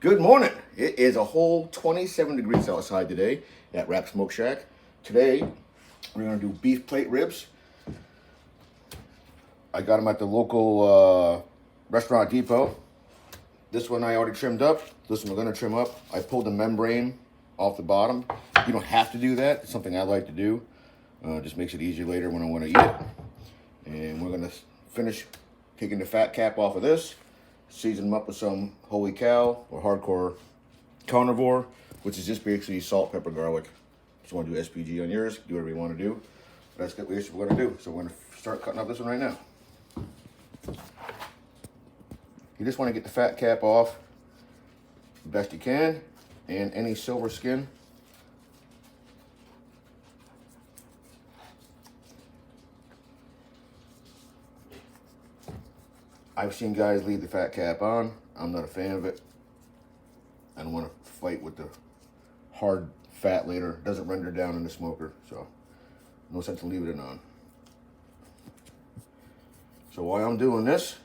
Good morning. It is a whole 27 degrees outside today at Wrap Smoke Shack. Today, we're going to do beef plate ribs. I got them at the local Restaurant Depot. This one I already trimmed up. This one we're going to trim up. I pulled the membrane off the bottom. You don't have to do that. It's something I like to do. Just makes it easier later when I want to eat it. And we're going to finish taking the fat cap off of this. Season them up with some Holy Cow or Hardcore Carnivore, which is just basically salt, pepper, garlic. Just want to do SPG on yours, do whatever you want to do. But that's what we're going to do. So we're going to start cutting up this one right now. You just want to get the fat cap off the best you can, and any silver skin. I've seen guys leave the fat cap on. I'm not a fan of it. I don't want to fight with the hard fat later. It doesn't render down in the smoker, so no sense in leaving it on. So while I'm doing this,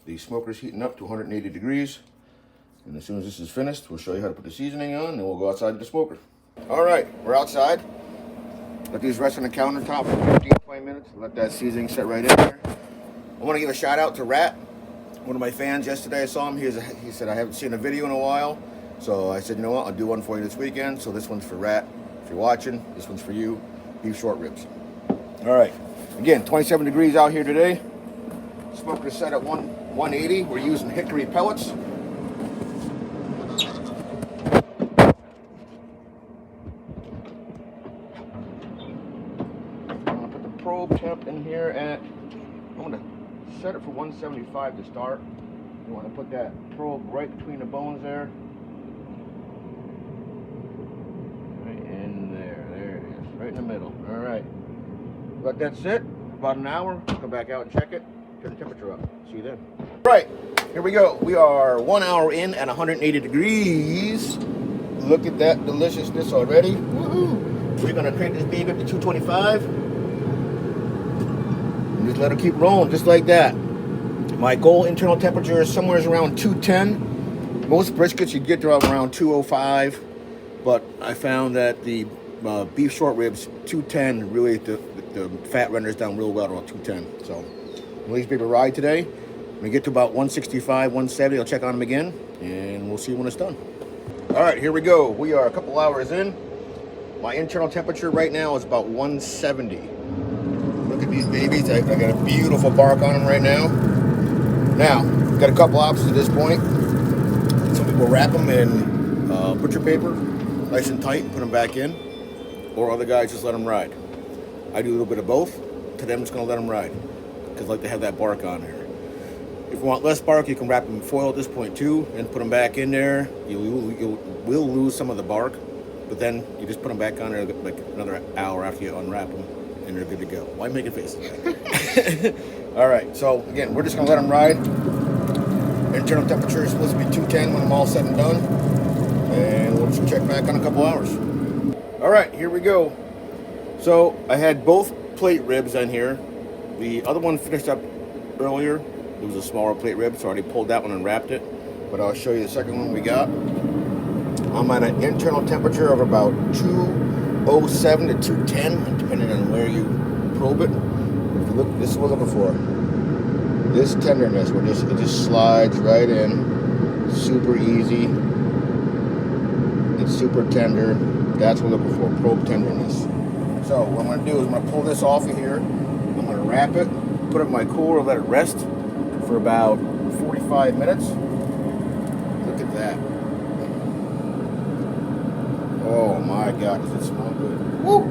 the smoker's heating up to 180 degrees. And as soon as this is finished, we'll show you how to put the seasoning on, and we'll go outside to the smoker. All right, we're outside. Let these rest on the countertop for 15, 20 minutes. Let that seasoning set right in there. I want to give a shout out to Rat. One of my fans yesterday, I saw him. He said, I haven't seen a video in a while. So I said, you know what, I'll do one for you this weekend. So this one's for Rat. If you're watching, this one's for you. Beef short ribs. All right. Again, 27 degrees out here today. Smoker is set at 180. We're using hickory pellets. I'm going to put the probe temp in here at, I'm going to set it for 175 to start. You want to put that probe right between the bones there. Right in there. There it is. Right in the middle. All right. Let that sit about an hour. Come back out and check it. Turn the temperature up. See you then. Right. Here we go. We are 1 hour in at 180 degrees. Look at that deliciousness already. Woohoo! We're going to crank this baby up to 225. Just let it keep rolling, just like that. My goal internal temperature is somewhere around 210. Most briskets you get to around 205, but I found that the beef short ribs, 210, really the fat renders down real well around 210. So, we'll let these baby ride today. When we get to about 165, 170, I'll check on them again, and we'll see when it's done. All right, here we go. We are a couple hours in. My internal temperature right now is about 170. Look at these babies. I got a beautiful bark on them right now. Now, got a couple options at this point. Some people wrap them in butcher paper, nice and tight, and put them back in. Or other guys just let them ride. I do a little bit of both. Today I'm just going to let them ride, because I like to have that bark on here. If you want less bark, you can wrap them in foil at this point too, and put them back in there. You will lose some of the bark, but then you just put them back on there like another hour after you unwrap them, and they're good to go. Why make a face? All right, so again, we're just gonna let them ride. Internal temperature is supposed to be 210 when I'm all said and done, and we'll just check back in a couple hours. All right, here we go. So I had both plate ribs on here. The other one finished up earlier. It was a smaller plate rib, so I already pulled that one and wrapped it. But I'll show you the second one we got. I'm at an internal temperature of about 207 to 210, depending on where you probe it. If you look, this is what we're looking for. This tenderness, where it just slides right in, super easy. It's super tender. That's what we're looking for, probe tenderness. So what I'm going to do is I'm going to pull this off of here. I'm going to wrap it, put it in my cooler, let it rest for about 45 minutes. Look at that. Oh my God, does it smell good. Woo! I'm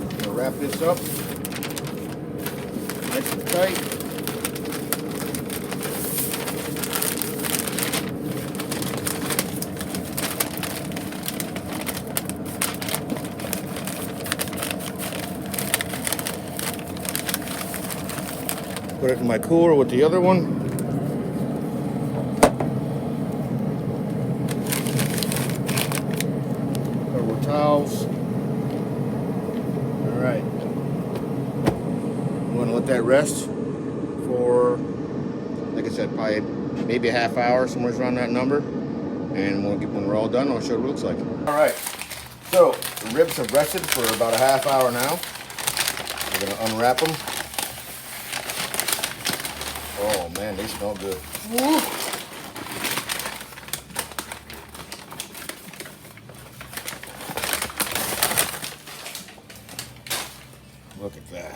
going to wrap this up nice and tight. Put it in my cooler with the other one. Cover towels. All right. I'm going to let that rest for, like I said, probably maybe a half hour, somewhere around that number. And when we're all done, I'll show you what it looks like. All right, so the ribs have rested for about a half hour now. We're gonna unwrap them. Oh man, they smell good. Woo. Look at that.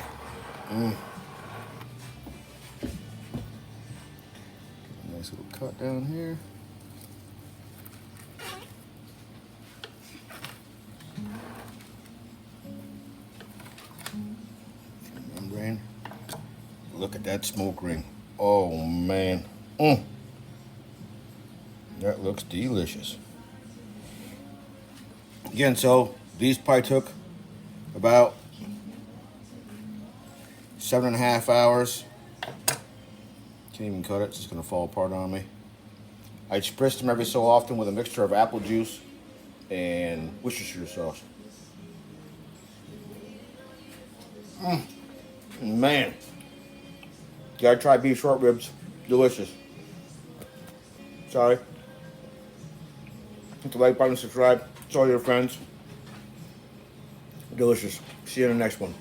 Nice little cut down here. Membrane. Look at that smoke ring. Oh man. That looks delicious. Again, so these probably took about 7.5 hours. Can't even cut it, it's just gonna fall apart on me. I spritz them every so often with a mixture of apple juice and Worcestershire sauce. Man, you gotta try beef short ribs. Delicious. Sorry. Hit the like button, subscribe, tell your friends. Delicious. See you in the next one.